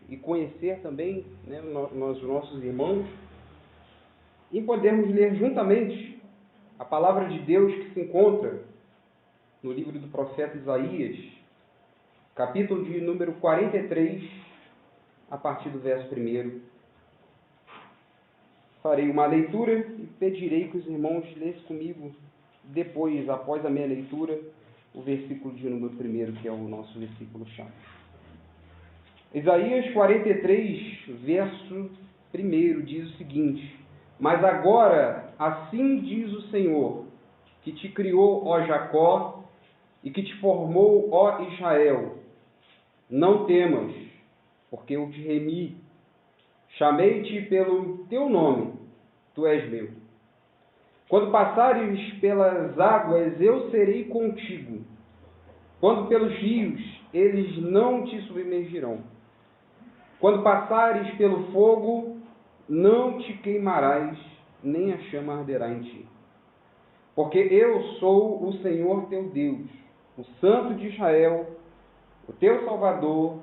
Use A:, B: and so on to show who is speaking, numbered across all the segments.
A: e conhecer também, né, os nossos irmãos, e podermos ler juntamente a palavra de Deus que se encontra no livro do profeta Isaías, capítulo de número 43, a partir do verso 1. Farei uma leitura e pedirei que os irmãos lessem comigo depois, após a minha leitura, o versículo de número 1, que é o nosso versículo-chave. Isaías 43, verso 1, diz o seguinte: Mas agora, assim diz o Senhor, que te criou, ó Jacó, e que te formou, ó Israel. Não temas, porque eu te remi. Chamei-te pelo teu nome, tu és meu. Quando passares pelas águas, eu serei contigo. Quando pelos rios, eles não te submergirão. Quando passares pelo fogo, não te queimarás, nem a chama arderá em ti. Porque eu sou o Senhor teu Deus, o Santo de Israel, o teu Salvador.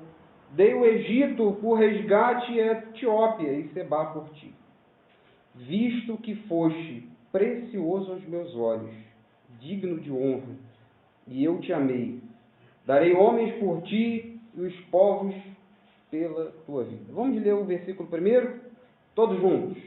A: Dei o Egito por resgate e a Etiópia e Sebá por ti. Visto que foste precioso aos meus olhos, digno de honra, e eu te amei. Darei homens por ti e os povos pela tua vida. Vamos ler o versículo 1? Todos juntos.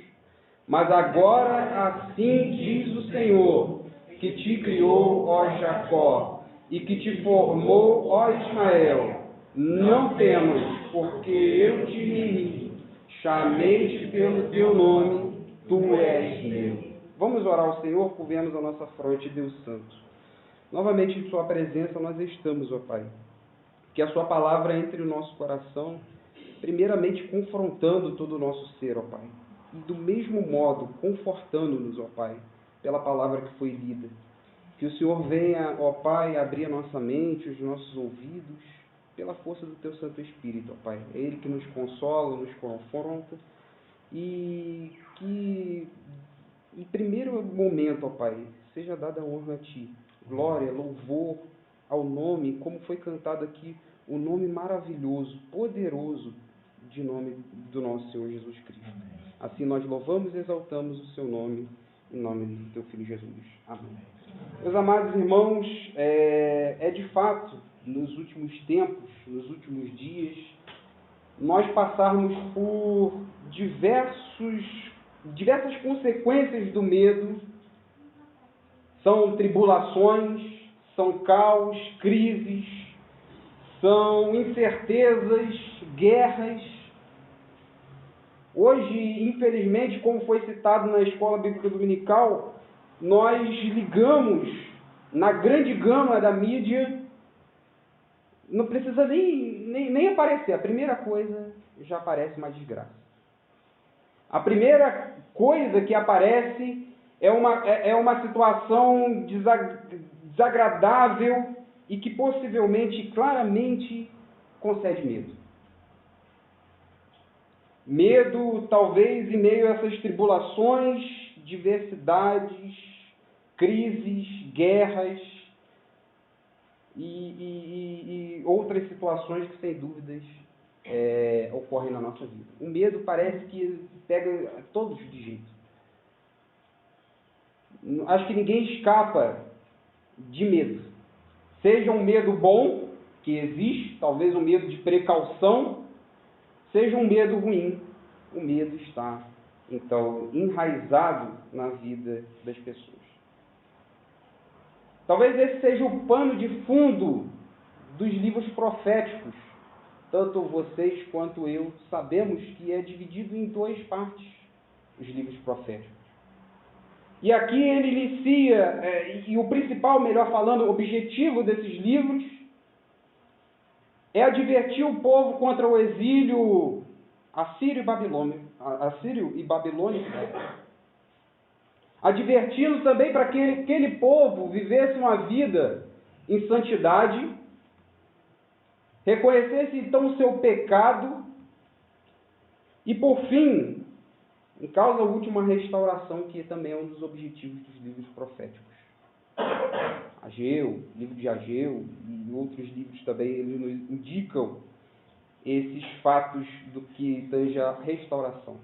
A: Mas agora assim diz o Senhor, que te criou, ó Jacó, e que te formou, ó Israel. Não temas, porque eu te remi, chamei-te pelo teu nome, tu és meu. Vamos orar ao Senhor, curvemos a nossa fronte, Deus Santo. Novamente em sua presença nós estamos, ó Pai. Que a sua palavra entre no nosso coração, primeiramente confrontando todo o nosso ser, ó Pai. E do mesmo modo, confortando-nos, ó Pai, pela palavra que foi lida. Que o Senhor venha, ó Pai, abrir a nossa mente, os nossos ouvidos, pela força do Teu Santo Espírito, ó Pai. É Ele que nos consola, nos confronta. E que, em primeiro momento, ó Pai, seja dada a honra a Ti. Glória, louvor ao nome, como foi cantado aqui, o nome maravilhoso, poderoso de nome do nosso Senhor Jesus Cristo. Assim nós louvamos e exaltamos o Seu nome, em nome do Teu Filho Jesus. Amém. Meus amados irmãos, é de fato, nos últimos tempos, nos últimos dias, nós passarmos por diversas consequências do medo. São tribulações, são caos, crises, são incertezas, guerras. Hoje, infelizmente, como foi citado na Escola Bíblica Dominical, nós ligamos na grande gama da mídia, não precisa nem aparecer. A primeira coisa já aparece uma desgraça. A primeira coisa que aparece é uma situação desagradável e que possivelmente, claramente, concede medo. Medo, talvez, em meio a essas tribulações, diversidades, crises, guerras e outras situações que, sem dúvidas, ocorrem na nossa vida. O medo parece que pega todos de jeito. Acho que ninguém escapa de medo. Seja um medo bom, que existe, talvez um medo de precaução, seja um medo ruim. O medo está, então, enraizado na vida das pessoas. Talvez esse seja o pano de fundo dos livros proféticos. Tanto vocês quanto eu sabemos que é dividido em duas partes os livros proféticos. E aqui ele inicia, e o principal, melhor falando, objetivo desses livros é advertir o povo contra o exílio assírio e babilônico, advertindo também para que aquele povo vivesse uma vida em santidade, reconhecesse então o seu pecado e, por fim, em causa última, restauração, que também é um dos objetivos dos livros proféticos. Ageu, livro de Ageu e outros livros também, eles nos indicam esses fatos do que tange a restauração.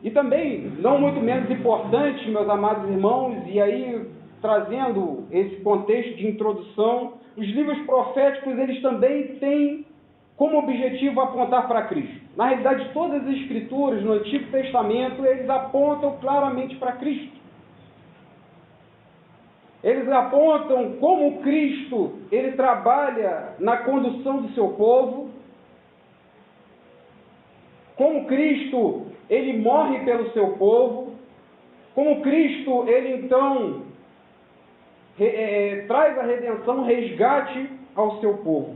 A: E também, não muito menos importante, meus amados irmãos, e aí trazendo esse contexto de introdução, os livros proféticos, eles também têm como objetivo apontar para Cristo. Na realidade, todas as escrituras no Antigo Testamento, eles apontam claramente para Cristo. Eles apontam como Cristo, ele trabalha na condução do seu povo, como Cristo, ele morre pelo seu povo, como Cristo, ele então traz a redenção, resgate ao seu povo.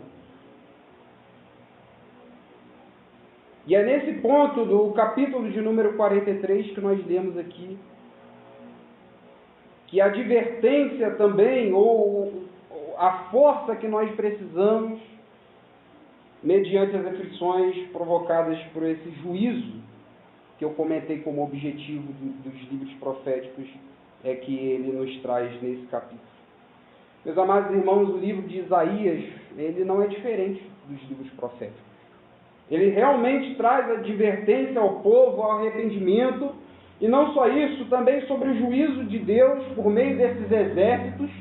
A: E é nesse ponto do capítulo de número 43 que nós lemos aqui, que a advertência também, ou a força que nós precisamos, mediante as aflições provocadas por esse juízo, que eu comentei como objetivo dos livros proféticos, é que ele nos traz nesse capítulo. Meus amados irmãos, o livro de Isaías, ele não é diferente dos livros proféticos. Ele realmente traz advertência ao povo, ao arrependimento, e não só isso, também sobre o juízo de Deus por meio desses exércitos,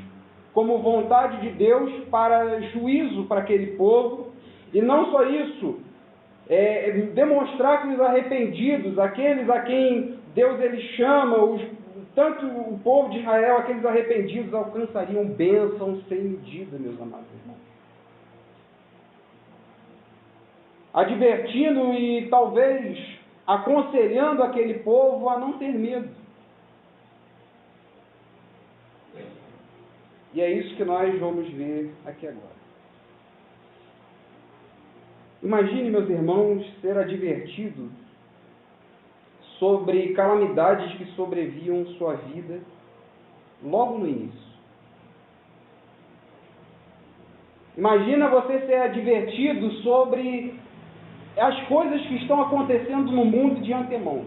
A: como vontade de Deus para juízo para aquele povo, e não só isso, demonstrar que os arrependidos, aqueles a quem Deus ele chama, tanto o povo de Israel, aqueles arrependidos, alcançariam bênçãos sem medida, meus amados irmãos. Advertindo e talvez aconselhando aquele povo a não ter medo. E é isso que nós vamos ver aqui agora. Imagine, meus irmãos, ser advertido sobre calamidades que sobreviam sua vida logo no início. Imagina você ser advertido sobre as coisas que estão acontecendo no mundo de antemão.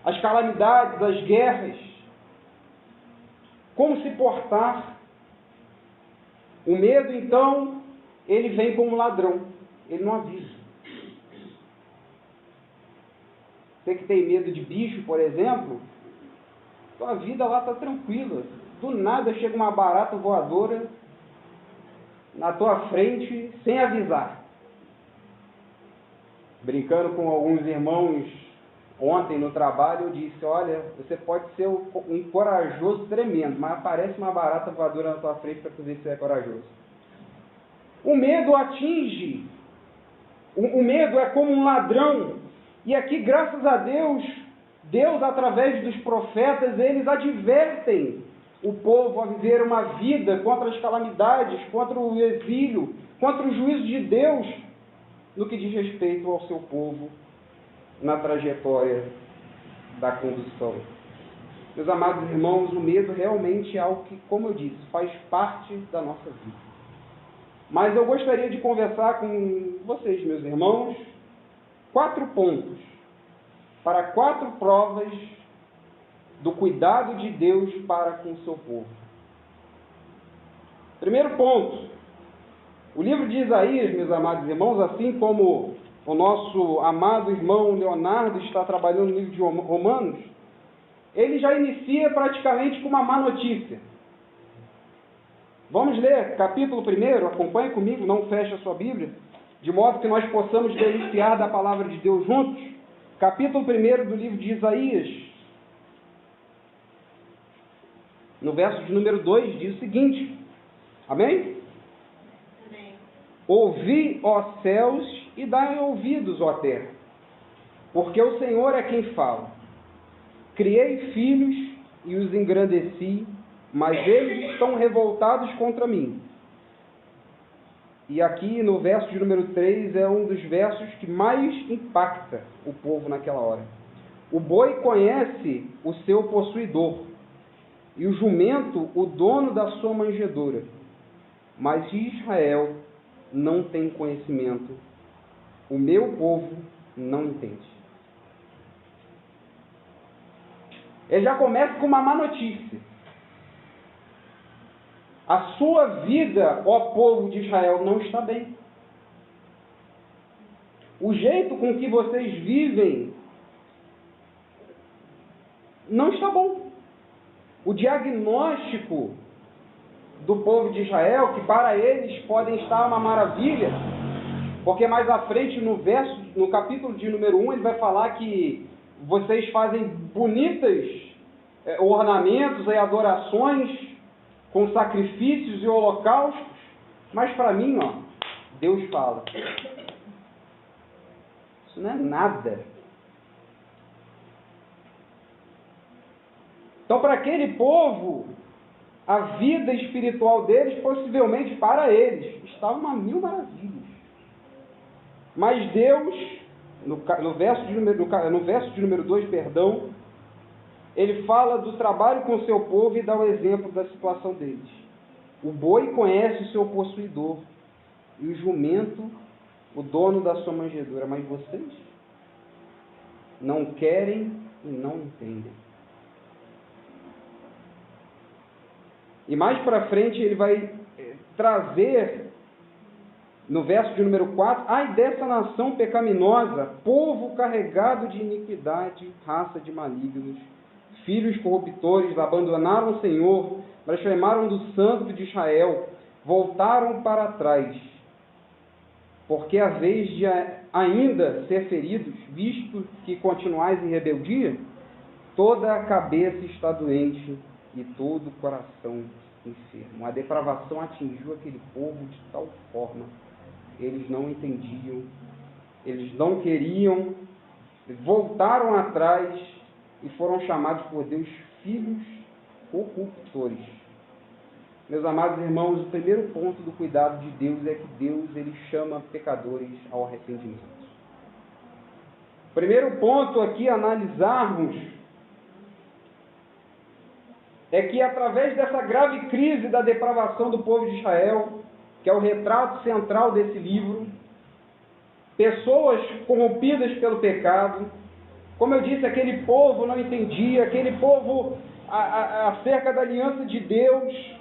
A: As calamidades, as guerras, como se portar. O medo, então, ele vem como ladrão, ele não avisa. Você que tem medo de bicho, por exemplo, sua vida lá está tranquila. Do nada chega uma barata voadora na tua frente, sem avisar. Brincando com alguns irmãos ontem no trabalho, eu disse, olha, você pode ser um corajoso tremendo, mas aparece uma barata voadora na tua frente para tu ver se você é corajoso. O medo atinge, o medo é como um ladrão, e aqui, graças a Deus, Deus, através dos profetas, eles advertem o povo a viver uma vida contra as calamidades, contra o exílio, contra o juízo de Deus, no que diz respeito ao seu povo, na trajetória da condução. Meus amados irmãos, o medo realmente é algo que, como eu disse, faz parte da nossa vida. Mas eu gostaria de conversar com vocês, meus irmãos, 4 pontos, para 4 provas do cuidado de Deus para com o seu povo. Primeiro ponto, o livro de Isaías, meus amados irmãos, assim como o nosso amado irmão Leonardo está trabalhando no livro de Romanos, ele já inicia praticamente com uma má notícia. Vamos ler capítulo 1, acompanhe comigo, não feche a sua Bíblia, de modo que nós possamos deliciar da palavra de Deus juntos. Capítulo 1 do livro de Isaías, no verso de número 2, diz o seguinte, amém? Amém. Ouvi, ó céus, e dai ouvidos, ó terra, porque o Senhor é quem fala. Criei filhos e os engrandeci, mas eles estão revoltados contra mim. E aqui no verso de número 3 é um dos versos que mais impacta o povo naquela hora. O boi conhece o seu possuidor, e o jumento o dono da sua manjedoura. Mas Israel não tem conhecimento, o meu povo não entende. Ele já começa com uma má notícia. A sua vida, ó povo de Israel, não está bem. O jeito com que vocês vivem não está bom. O diagnóstico do povo de Israel, que para eles podem estar uma maravilha, porque mais à frente no capítulo de número 1, ele vai falar que vocês fazem bonitas ornamentos e adorações com sacrifícios e holocaustos, mas para mim, Deus fala, isso não é nada. Então, para aquele povo, a vida espiritual deles, possivelmente para eles, estava uma mil maravilhas. Mas Deus, no verso de número 2, ele fala do trabalho com o seu povo e dá o exemplo da situação deles. O boi conhece o seu possuidor, e o jumento, o dono da sua manjedoura. Mas vocês não querem e não entendem. E mais para frente ele vai trazer, no verso de número 4, ai dessa nação pecaminosa, povo carregado de iniquidade, raça de malignos, filhos corruptores, abandonaram o Senhor, blasfemaram do Santo de Israel, voltaram para trás, porque a vez de ainda ser feridos, visto que continuais em rebeldia, toda a cabeça está doente e todo o coração enfermo. A depravação atingiu aquele povo de tal forma, eles não entendiam, eles não queriam, voltaram atrás e foram chamados por Deus filhos corruptores. Meus amados irmãos, o primeiro ponto do cuidado de Deus é que Deus ele chama pecadores ao arrependimento. O primeiro ponto aqui a analisarmos é que através dessa grave crise da depravação do povo de Israel, que é o retrato central desse livro, pessoas corrompidas pelo pecado, como eu disse, aquele povo não entendia, aquele povo acerca da aliança de Deus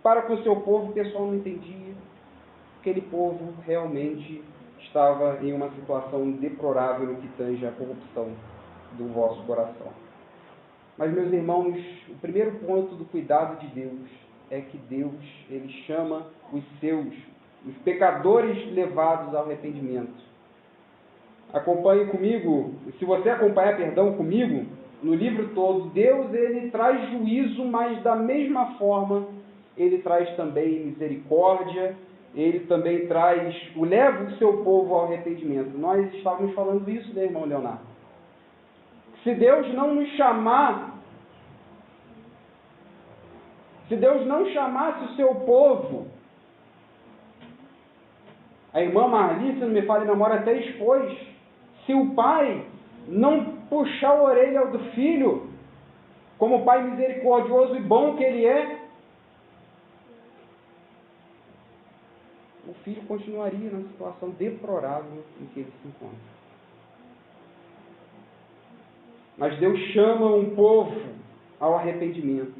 A: para com o seu povo, o pessoal não entendia. Aquele povo realmente estava em uma situação deplorável no que tange a corrupção do vosso coração. Mas, meus irmãos, o primeiro ponto do cuidado de Deus é que Deus, ele chama os pecadores levados ao arrependimento. Acompanhe comigo, se você acompanhar, comigo, no livro todo, Deus, ele traz juízo, mas da mesma forma, ele traz também misericórdia, ele também leva o seu povo ao arrependimento. Nós estávamos falando isso, né, irmão Leonardo? Se Deus não nos chamar, se Deus não chamasse o seu povo, a irmã Marli, se não me falha a memória, até expôs, se o pai não puxar a orelha do filho, como pai misericordioso e bom que ele é, o filho continuaria na situação deplorável em que ele se encontra. Mas Deus chama um povo ao arrependimento.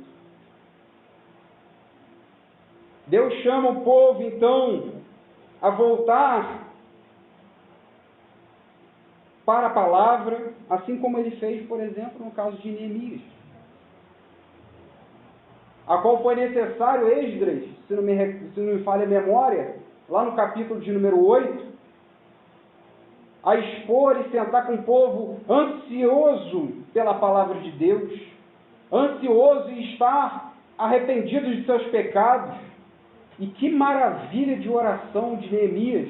A: Deus chama o povo, então, a voltar para a palavra, assim como ele fez, por exemplo, no caso de Neemias, a qual foi necessário Esdras, se não me falha a memória, lá no capítulo de número 8, a expor e sentar com o povo ansioso pela palavra de Deus, ansioso em estar arrependido de seus pecados. E que maravilha de oração de Neemias,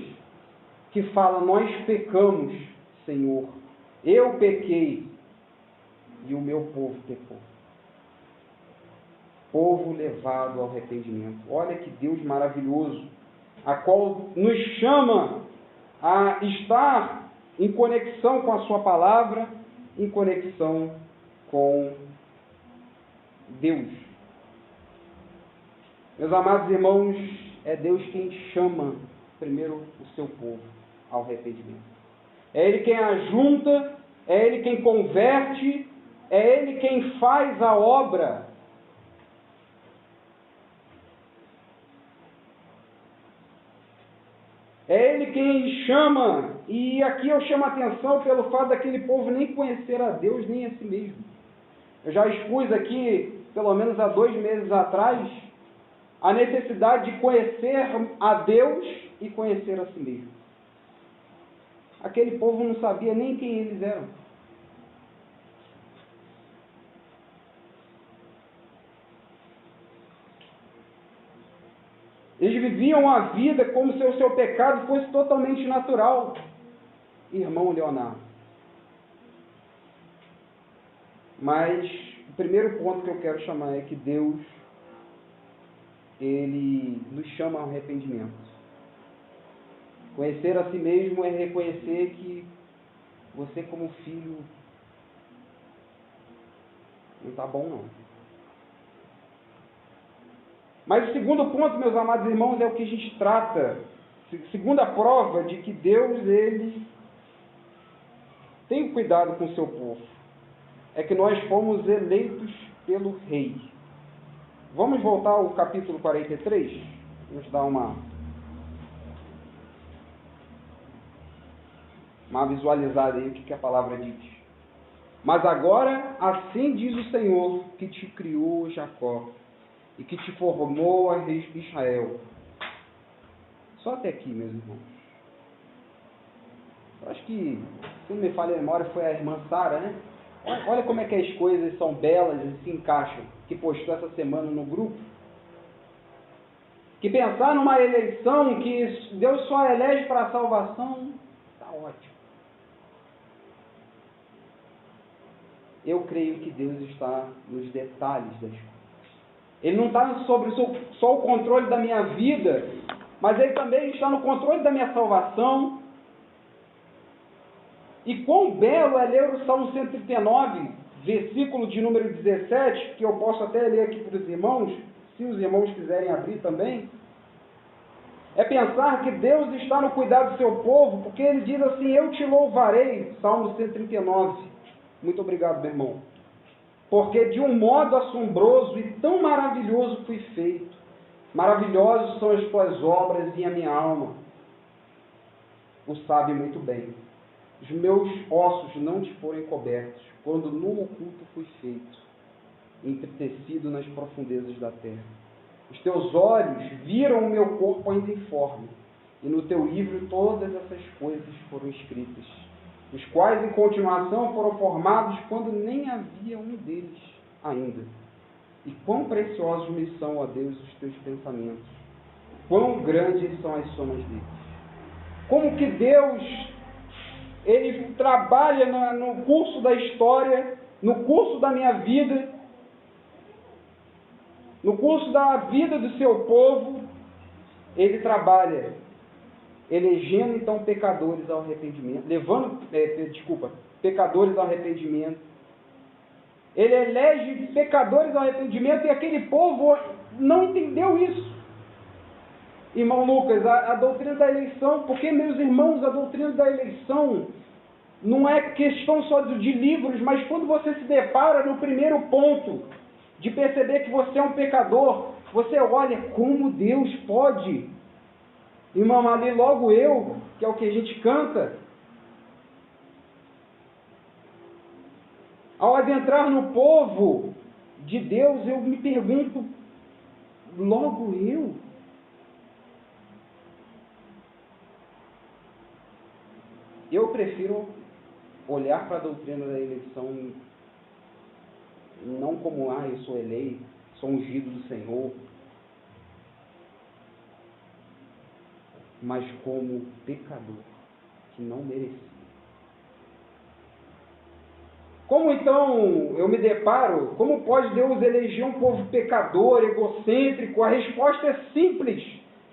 A: que fala, nós pecamos, Senhor, eu pequei e o meu povo pecou. Povo levado ao arrependimento. Olha que Deus maravilhoso, a qual nos chama a estar em conexão com a sua palavra, em conexão com Deus. Meus amados irmãos, é Deus quem chama primeiro o seu povo ao arrependimento. É Ele quem ajunta, é Ele quem converte, é Ele quem faz a obra. É Ele quem chama, e aqui eu chamo a atenção pelo fato daquele povo nem conhecer a Deus, nem a si mesmo. Eu já expus aqui, pelo menos há 2 meses atrás, a necessidade de conhecer a Deus e conhecer a si mesmo. Aquele povo não sabia nem quem eles eram. Eles viviam a vida como se o seu pecado fosse totalmente natural. Irmão Leonardo. Mas o primeiro ponto que eu quero chamar é que Deus, Ele nos chama ao arrependimento. Conhecer a si mesmo é reconhecer que você como filho não está bom não. Mas o segundo ponto, meus amados irmãos, é o que a gente trata. Segunda prova de que Deus, Ele tem cuidado com o seu povo. É que nós fomos eleitos pelo Rei. Vamos voltar ao capítulo 43? Vamos dar uma visualizada aí o que a palavra diz. Mas agora, assim diz o Senhor, que te criou, Jacó, e que te formou a Israel. Só até aqui, meus irmãos. Eu acho que, se não me falha a memória, foi a irmã Sara, né? Olha como é que as coisas são belas e se encaixam, que postou essa semana no grupo. Que pensar numa eleição que Deus só elege para a salvação, está ótimo. Eu creio que Deus está nos detalhes das coisas. Ele não está sobre só o controle da minha vida, mas Ele também está no controle da minha salvação. E quão belo é ler o Salmo 139, versículo de número 17, que eu posso até ler aqui para os irmãos, se os irmãos quiserem abrir também. É pensar que Deus está no cuidado do seu povo, porque Ele diz assim, eu te louvarei, Salmo 139. Muito obrigado, meu irmão. Porque de um modo assombroso e tão maravilhoso fui feito. Maravilhosos são as tuas obras e a minha alma o sabe muito bem. Os meus ossos não te foram encobertos, quando no oculto fui feito, entretecido nas profundezas da terra. Os teus olhos viram o meu corpo ainda informe, e no teu livro todas essas coisas foram escritas, os quais em continuação foram formados quando nem havia um deles ainda. E quão preciosos me são, ó Deus, os teus pensamentos, quão grandes são as somas deles. Como que Deus, Ele trabalha no curso da história, no curso da minha vida, no curso da vida do seu povo, Ele trabalha elegendo então pecadores ao arrependimento, pecadores ao arrependimento. Ele elege pecadores ao arrependimento e aquele povo não entendeu isso. Irmão Lucas, a doutrina da eleição, porque, meus irmãos, a doutrina da eleição não é questão só de livros, mas quando você se depara no primeiro ponto de perceber que você é um pecador, você olha como Deus pode. Irmão, ali logo eu, que é o que a gente canta, ao adentrar no povo de Deus, eu me pergunto, logo eu? Eu prefiro olhar para a doutrina da eleição não como, eu sou eleito, sou ungido do Senhor, mas como pecador, que não merecia. Como então eu me deparo, como pode Deus eleger um povo pecador, egocêntrico? A resposta é simples.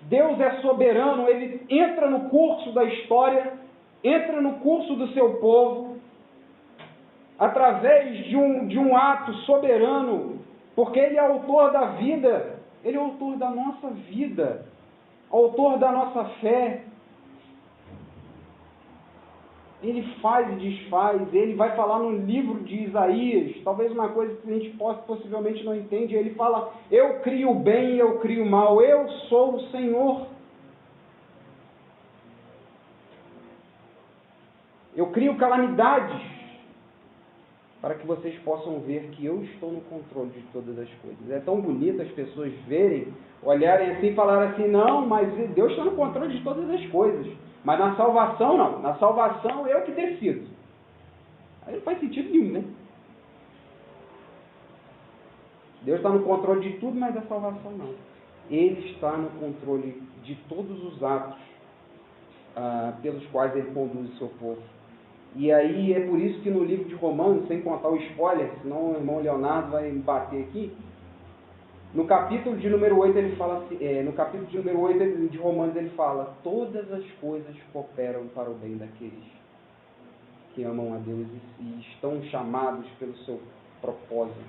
A: Deus é soberano, Ele entra no curso da história, entra no curso do seu povo, através de um ato soberano, porque Ele é autor da vida, Ele é autor da nossa vida, autor da nossa fé. Ele faz e desfaz. Ele vai falar no livro de Isaías, talvez uma coisa que a gente possivelmente não entende. Ele fala, eu crio o bem e eu crio o mal, eu sou o Senhor. Eu crio calamidades para que vocês possam ver que eu estou no controle de todas as coisas. É tão bonito as pessoas verem, olharem assim e falarem assim, não, mas Deus está no controle de todas as coisas. Mas na salvação não. Na salvação eu que decido. Aí não faz sentido nenhum, né? Deus está no controle de tudo, mas da salvação não. Ele está no controle de todos os atos pelos quais Ele conduz o seu povo. E aí é por isso que no livro de Romanos, sem contar o spoiler, senão o irmão Leonardo vai me bater aqui, no capítulo de número 8 ele fala assim, no capítulo de número 8 de Romanos ele fala, todas as coisas cooperam para o bem daqueles que amam a Deus e estão chamados pelo seu propósito.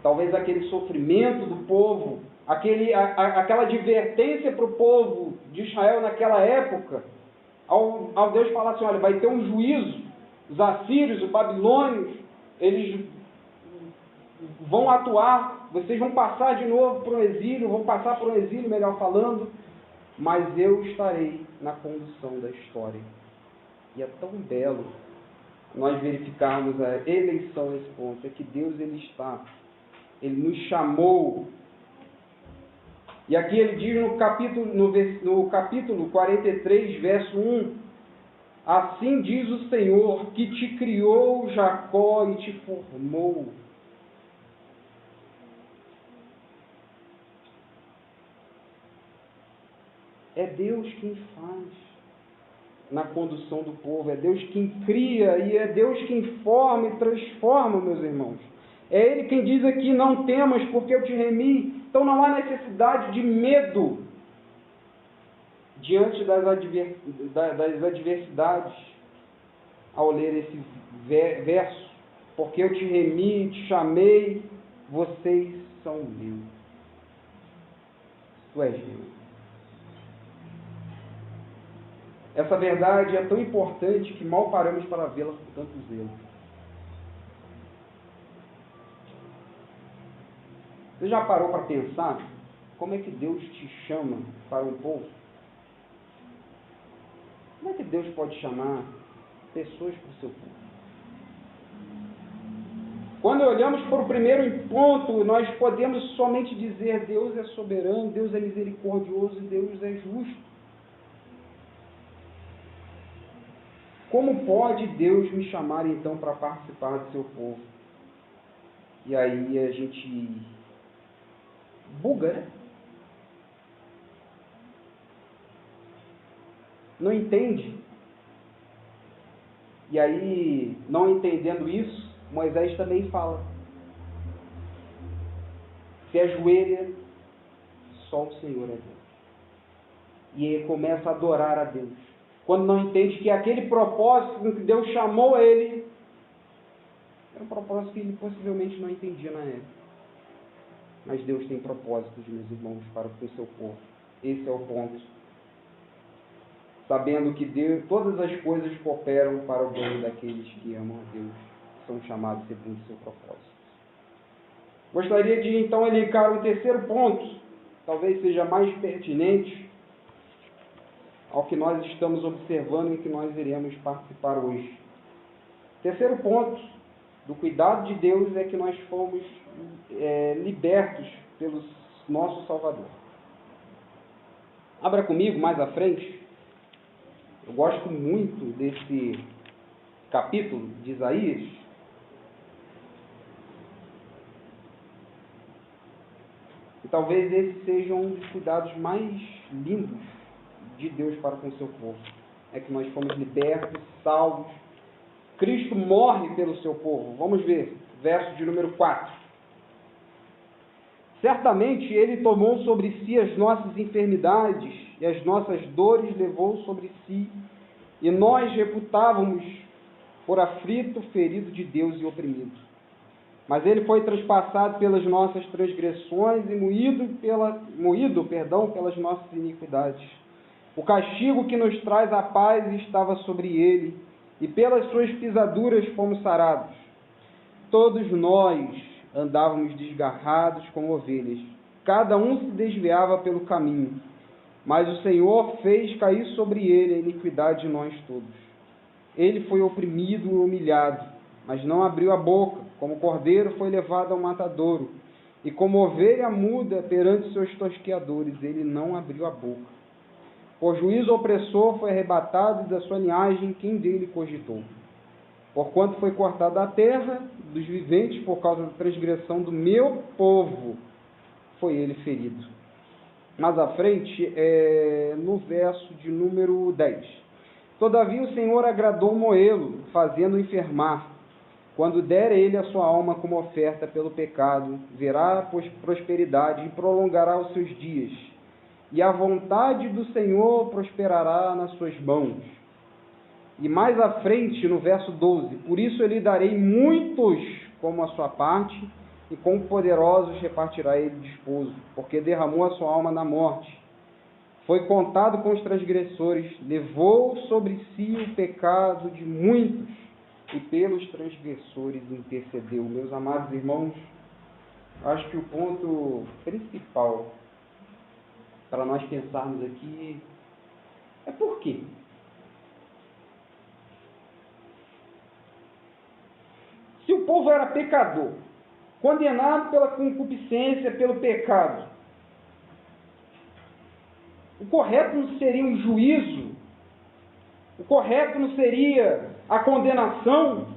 A: Talvez aquele sofrimento do povo, aquela advertência para o povo de Israel naquela época, ao Deus falar assim, olha, vai ter um juízo, os assírios, os babilônios, eles vão atuar, vocês vão passar de novo para o exílio, vão passar para o exílio, melhor falando, mas eu estarei na condução da história. E é tão belo nós verificarmos a eleição nesse ponto, é que Deus Ele nos chamou. E aqui ele diz no capítulo 43, verso 1, assim diz o Senhor, que te criou Jacó e te formou. É Deus quem faz na condução do povo, é Deus quem cria e é Deus quem forma e transforma, meus irmãos. É Ele quem diz aqui, não temas porque eu te remi. Então não há necessidade de medo diante das adversidades ao ler esse verso. Porque eu te remi, te chamei, vocês são meus. Tu és meu. Essa verdade é tão importante que mal paramos para vê-la com tanto zelo. Você já parou para pensar como é que Deus te chama para um povo? Como é que Deus pode chamar pessoas para o seu povo? Quando olhamos para o primeiro ponto, nós podemos somente dizer Deus é soberano, Deus é misericordioso e Deus é justo. Como pode Deus me chamar então para participar do seu povo? E aí a gente buga, né? Não entende. E aí, não entendendo isso, Moisés também fala. Se ajoelha, só o Senhor é Deus. E ele começa a adorar a Deus. Quando não entende que aquele propósito com que Deus chamou ele, era um propósito que ele possivelmente não entendia na época. Mas Deus tem propósitos, meus irmãos, para o seu povo. Esse é o ponto. Sabendo que Deus, todas as coisas cooperam para o bem daqueles que amam a Deus, que são chamados segundo o seu propósito. Gostaria de então elencar um terceiro ponto, talvez seja mais pertinente ao que nós estamos observando e que nós iremos participar hoje. Terceiro ponto do cuidado de Deus é que nós fomos libertos pelo nosso Salvador. Abra comigo mais à frente. Eu gosto muito desse capítulo de Isaías. E talvez esse seja um dos cuidados mais lindos de Deus para com o seu povo. É que nós fomos libertos, salvos. Cristo morre pelo seu povo. Vamos ver, verso de número 4. Certamente Ele tomou sobre si as nossas enfermidades e as nossas dores levou sobre si, e nós reputávamos por aflito, ferido de Deus e oprimido. Mas Ele foi transpassado pelas nossas transgressões e moído pelas nossas iniquidades. O castigo que nos traz a paz estava sobre Ele, e pelas suas pisaduras fomos sarados. Todos nós andávamos desgarrados como ovelhas. Cada um se desviava pelo caminho. Mas o Senhor fez cair sobre ele a iniquidade de nós todos. Ele foi oprimido e humilhado, mas não abriu a boca. Como cordeiro foi levado ao matadouro, e como ovelha muda perante seus tosqueadores, ele não abriu a boca. Por juízo opressor foi arrebatado, e da sua linhagem quem dele cogitou? Porquanto foi cortado da terra dos viventes por causa da transgressão do meu povo, foi ele ferido. Mais à frente, no verso de número 10. Todavia o Senhor agradou Moê-lo, fazendo-o enfermar. Quando der ele a sua alma como oferta pelo pecado, verá prosperidade e prolongará os seus dias. E a vontade do Senhor prosperará nas suas mãos. E mais à frente, no verso 12, por isso eu lhe darei muitos como a sua parte, e com poderosos repartirá ele desposo, porque derramou a sua alma na morte. Foi contado com os transgressores, levou sobre si o pecado de muitos, e pelos transgressores intercedeu. Meus amados irmãos, acho que o ponto principal para nós pensarmos aqui é por quê? Se o povo era pecador, condenado pela concupiscência, pelo pecado, o correto não seria um juízo? O correto não seria a condenação?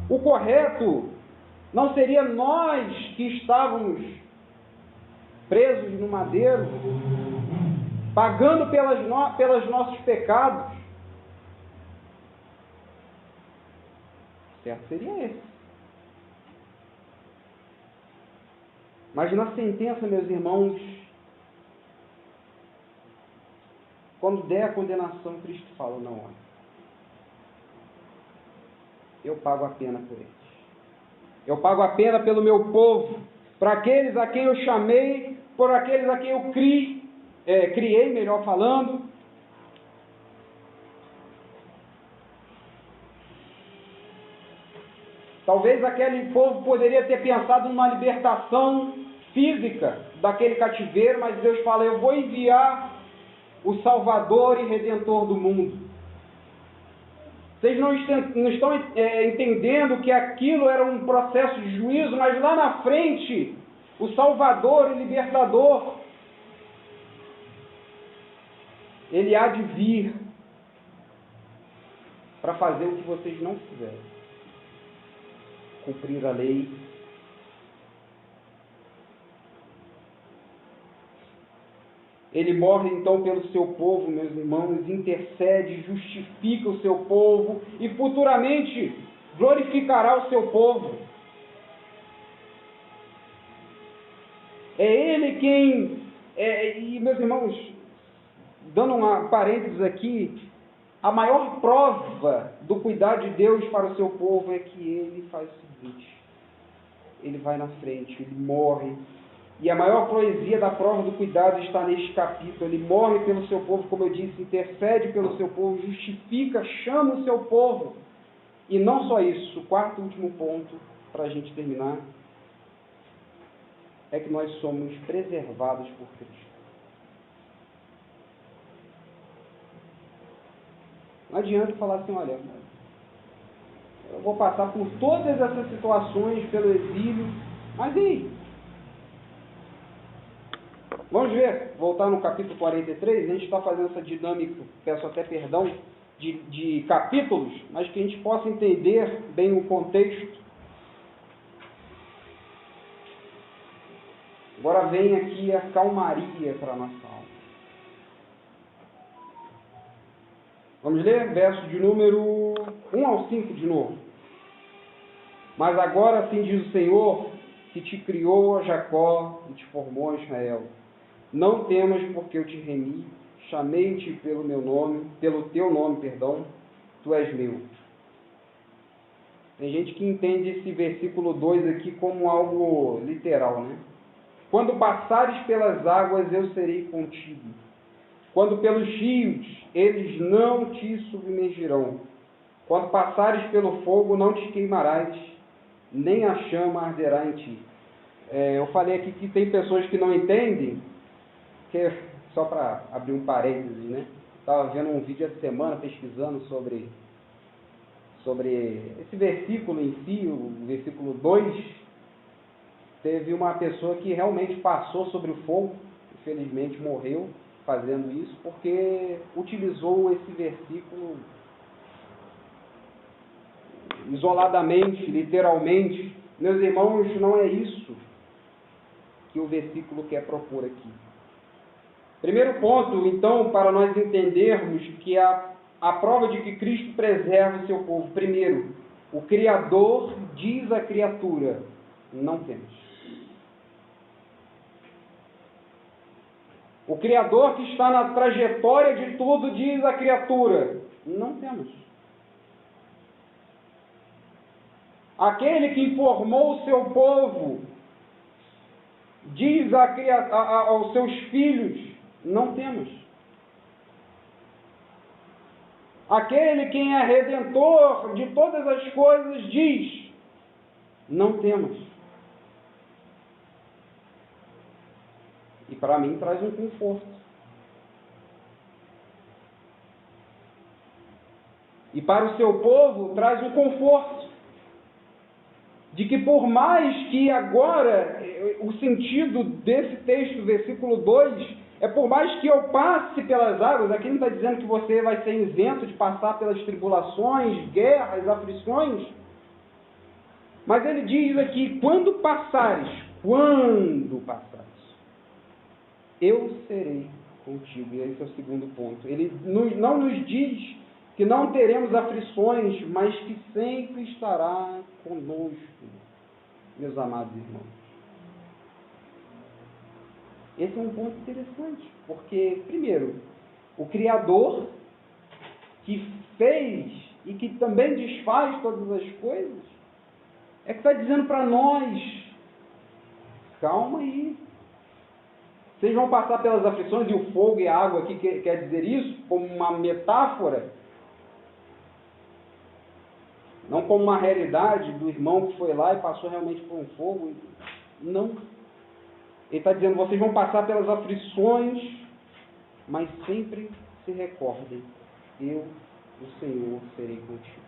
A: O correto não seria nós que estávamos presos no madeiro, pagando pelos nossos pecados? Certo seria esse. Mas na sentença, meus irmãos, quando der a condenação, Cristo fala, não, olha, eu pago a pena por eles. Eu pago a pena pelo meu povo, para aqueles a quem eu chamei, por aqueles a quem eu criei, melhor falando. Talvez aquele povo poderia ter pensado numa libertação física daquele cativeiro, mas Deus fala, eu vou enviar o Salvador e Redentor do mundo. Vocês não estão entendendo que aquilo era um processo de juízo, mas lá na frente, o Salvador e Libertador, ele há de vir para fazer o que vocês não fizeram. Cumprir a lei. Ele morre então pelo seu povo, meus irmãos, intercede, justifica o seu povo e futuramente glorificará o seu povo. É Ele quem, e meus irmãos, dando uma parênteses aqui, a maior prova do cuidado de Deus para o seu povo é que Ele faz o seguinte, Ele vai na frente, Ele morre. E a maior poesia da prova do cuidado está neste capítulo. Ele morre pelo seu povo, como eu disse, intercede pelo seu povo, justifica, chama o seu povo. E não só isso, o quarto e último ponto, para a gente terminar, é que nós somos preservados por Cristo. Não adianta falar assim, olha, eu vou passar por todas essas situações, pelo exílio, mas e aí? Vamos ver, voltar no capítulo 43, a gente está fazendo essa dinâmica, peço até perdão, de capítulos, mas que a gente possa entender bem o contexto. Agora vem aqui a calmaria para a nossa alma. Vamos ler verso de número 1 ao 5 de novo. Mas agora assim diz o Senhor, que te criou, Jacó, e te formou, Israel. Não temas, porque eu te remi, chamei-te pelo teu nome, tu és meu. Tem gente que entende esse versículo 2 aqui como algo literal, né? Quando passares pelas águas, eu serei contigo. Quando pelos rios, eles não te submergirão. Quando passares pelo fogo, não te queimarás, nem a chama arderá em ti. Eu falei aqui que tem pessoas que não entendem, que, só para abrir um parênteses, né? Estava vendo um vídeo essa semana, pesquisando sobre esse versículo em si, o versículo 2. Teve uma pessoa que realmente passou sobre o fogo, infelizmente morreu fazendo isso, porque utilizou esse versículo isoladamente, literalmente. Meus irmãos, não é isso que o versículo quer propor aqui. Primeiro ponto, então, para nós entendermos que a prova de que Cristo preserva o seu povo. Primeiro, o Criador diz à criatura: não temas. O Criador que está na trajetória de tudo diz à criatura: não temas. Aquele que informou o seu povo diz aos seus filhos: não temas. Aquele quem é redentor de todas as coisas diz: não temas. E para mim traz um conforto. E para o seu povo traz um conforto. De que por mais que agora, o sentido desse texto, versículo 2, é por mais que eu passe pelas águas, aqui não está dizendo que você vai ser isento de passar pelas tribulações, guerras, aflições, mas ele diz aqui: quando passares, eu serei contigo. E esse é o segundo ponto. Ele não nos diz que não teremos aflições, mas que sempre estará conosco, meus amados irmãos. Esse é um ponto interessante, porque, primeiro, o Criador, que fez e que também desfaz todas as coisas, é que está dizendo para nós: calma aí. Vocês vão passar pelas aflições, e o fogo e a água aqui quer dizer isso, como uma metáfora, não como uma realidade do irmão que foi lá e passou realmente por um fogo. Não. Ele está dizendo: vocês vão passar pelas aflições, mas sempre se recordem: eu, o Senhor, serei contigo.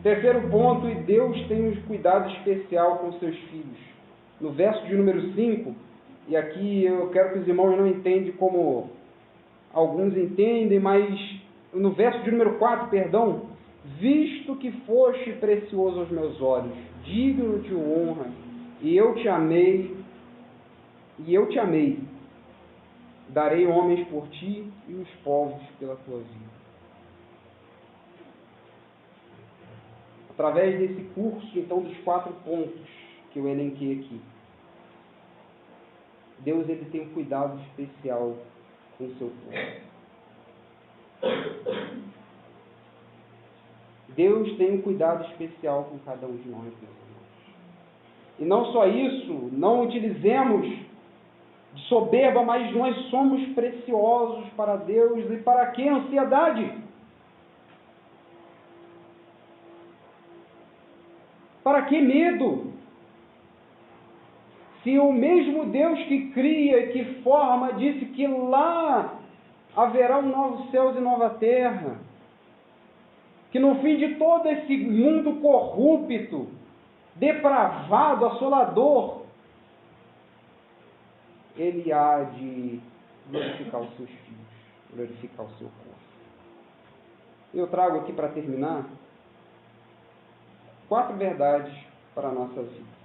A: Terceiro ponto: e Deus tem um cuidado especial com seus filhos. No verso de número 5, e aqui eu quero que os irmãos não entendam como alguns entendem, mas no verso de número 4, visto que foste precioso aos meus olhos, digno de honra, e eu te amei, darei homens por ti e os povos pela tua vida. Através desse curso, então, dos 4 pontos que eu elenquei aqui, Deus, ele tem um cuidado especial com o seu povo. Deus tem um cuidado especial com cada um de nós, meus irmãos. E não só isso, não utilizemos de soberba, mas nós somos preciosos para Deus. E para que ansiedade? Para que medo? Se o mesmo Deus que cria e que forma disse que lá haverá um novo céu e nova terra, que no fim de todo esse mundo corrupto, depravado, assolador, ele há de glorificar os seus filhos, glorificar o seu corpo. Eu trago aqui para terminar 4 verdades para a nossa vida.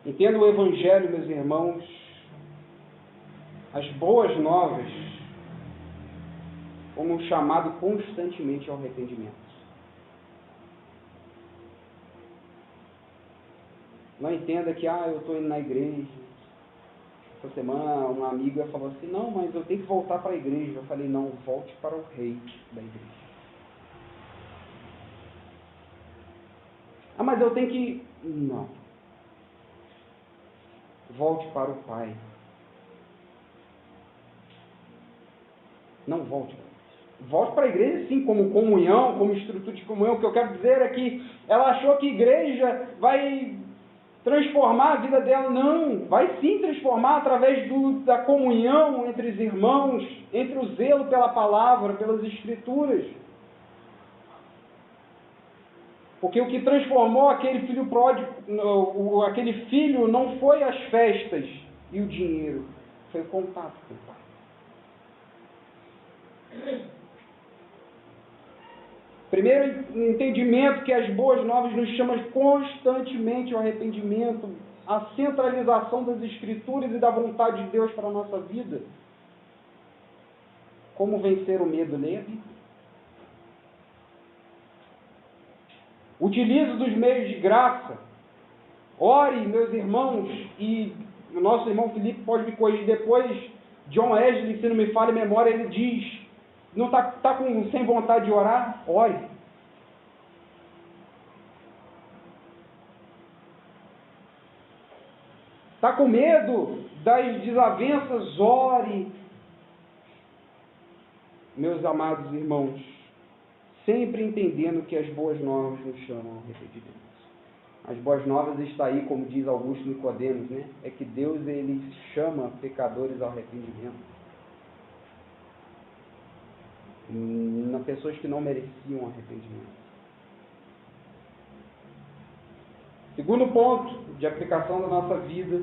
A: Entenda o Evangelho, meus irmãos, as boas novas, como um chamado constantemente ao arrependimento. Não entenda que, eu estou indo na igreja. Essa semana uma amiga falou assim: não, mas eu tenho que voltar para a igreja. Eu falei: não, volte para o rei da igreja. Mas eu tenho que... Não. Volte para o Pai. Não volte para a igreja. Volte para a igreja, sim, como comunhão, como estrutura de comunhão. O que eu quero dizer é que ela achou que igreja vai transformar a vida dela. Não, vai sim transformar através da comunhão entre os irmãos, entre o zelo pela palavra, pelas escrituras. Porque o que transformou aquele filho pródigo, aquele filho, não foi as festas e o dinheiro, foi o contato com o pai. Primeiro entendimento que as boas novas nos chamam constantemente ao arrependimento, à centralização das Escrituras e da vontade de Deus para a nossa vida. Como vencer o medo? Leia a Bíblia. Utilize dos meios de graça. Ore, meus irmãos, e o nosso irmão Felipe pode me corrigir depois. John Wesley, se não me falha a memória, ele diz: não está sem vontade de orar? Ore. Está com medo das desavenças? Ore. Meus amados irmãos, sempre entendendo que as boas novas nos chamam ao arrependimento. As boas novas está aí, como diz Augusto Nicodemos, né? É que Deus, ele chama pecadores ao arrependimento. Pessoas que não mereciam arrependimento. Segundo ponto de aplicação da nossa vida,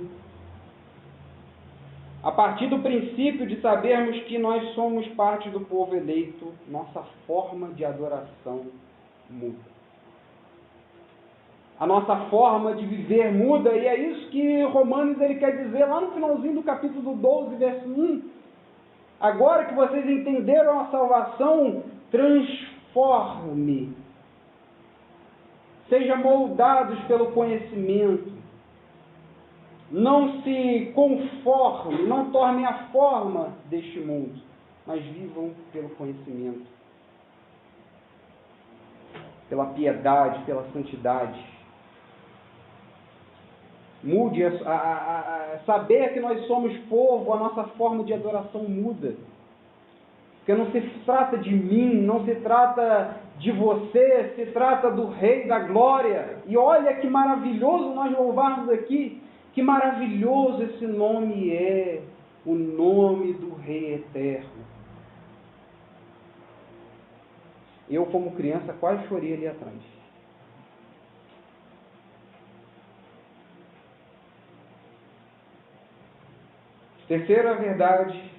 A: a partir do princípio de sabermos que nós somos parte do povo eleito, nossa forma de adoração muda. A nossa forma de viver muda, e é isso que Romanos ele quer dizer lá no finalzinho do capítulo 12, verso 1. Agora que vocês entenderam a salvação, transforme. Seja moldados pelo conhecimento. Não se conforme, não tornem a forma deste mundo, mas vivam pelo conhecimento, pela piedade, pela santidade. Mude, saber que nós somos povo, a nossa forma de adoração muda. Porque não se trata de mim, não se trata de você, se trata do Rei da Glória. E olha que maravilhoso nós louvarmos aqui, que maravilhoso esse nome é, o nome do Rei Eterno. Eu, como criança, quase chorei ali atrás. Terceira verdade,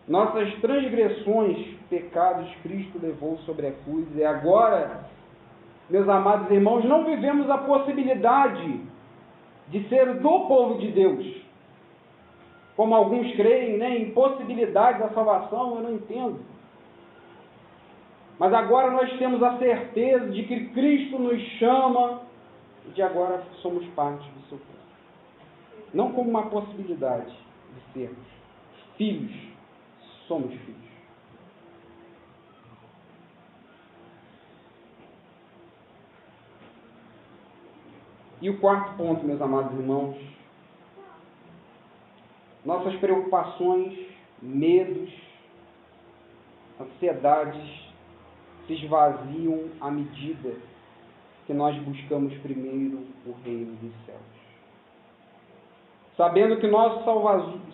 A: nossas transgressões, pecados, Cristo levou sobre a cruz. E agora, meus amados irmãos, não vivemos a possibilidade de ser do povo de Deus. Como alguns creem, né, em possibilidade da salvação, eu não entendo. Mas agora nós temos a certeza de que Cristo nos chama e de agora somos parte do seu povo. Não como uma possibilidade de sermos filhos, somos filhos. E o quarto ponto, meus amados irmãos, nossas preocupações, medos, ansiedades se esvaziam à medida que nós buscamos primeiro o reino dos céus. Sabendo que nosso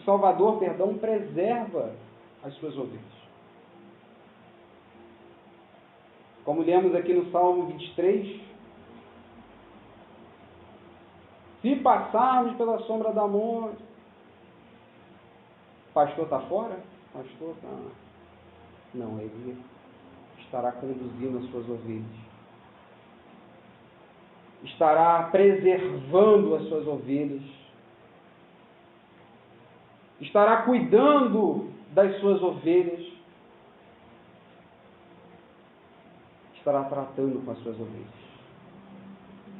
A: Salvador, preserva as suas ovelhas. Como lemos aqui no Salmo 23, se passarmos pela sombra da morte, o pastor está fora? O pastor está... Não, ele estará conduzindo as suas ovelhas. Estará preservando as suas ovelhas. Estará cuidando das suas ovelhas. Estará tratando com as suas ovelhas.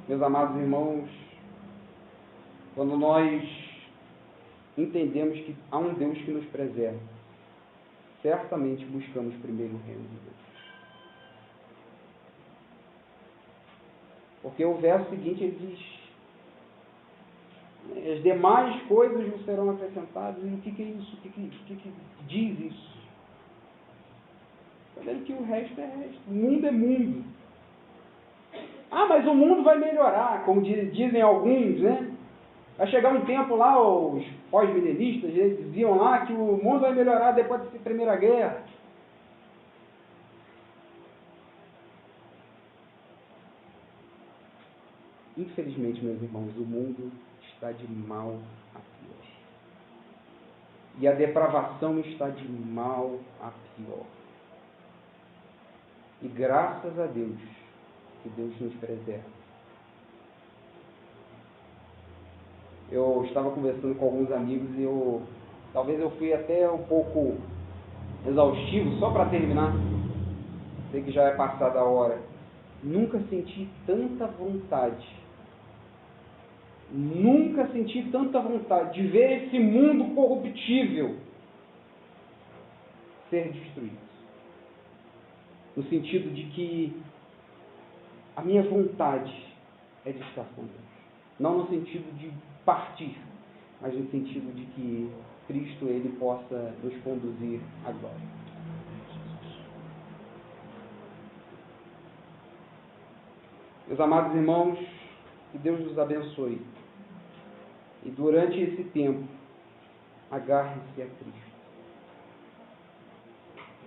A: Meus amados irmãos, quando nós entendemos que há um Deus que nos preserva, certamente buscamos primeiro o reino de Deus. Porque o verso seguinte ele diz: as demais coisas vos serão acrescentadas. E o que é isso? O que diz isso? Está vendo que o resto é resto. O mundo é mundo. Ah, mas o mundo vai melhorar, como dizem alguns, né? Vai chegar um tempo lá, os pós-milenistas, eles diziam lá que o mundo vai melhorar depois da Primeira Guerra. Infelizmente, meus irmãos, o mundo está de mal a pior. E a depravação está de mal a pior. E graças a Deus, que Deus nos preserva. Eu estava conversando com alguns amigos e talvez eu fui até um pouco exaustivo, só para terminar. Sei que já é passada a hora. Nunca senti tanta vontade de ver esse mundo corruptível ser destruído. No sentido de que a minha vontade é de estar com Deus. Não no sentido de partir, mas no sentido de que Cristo ele possa nos conduzir à glória. Meus amados irmãos, que Deus nos abençoe. E durante esse tempo, agarre-se a Cristo.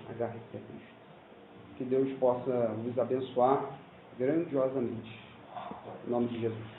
A: Agarre-se a Cristo. Que Deus possa nos abençoar grandiosamente. Em nome de Jesus.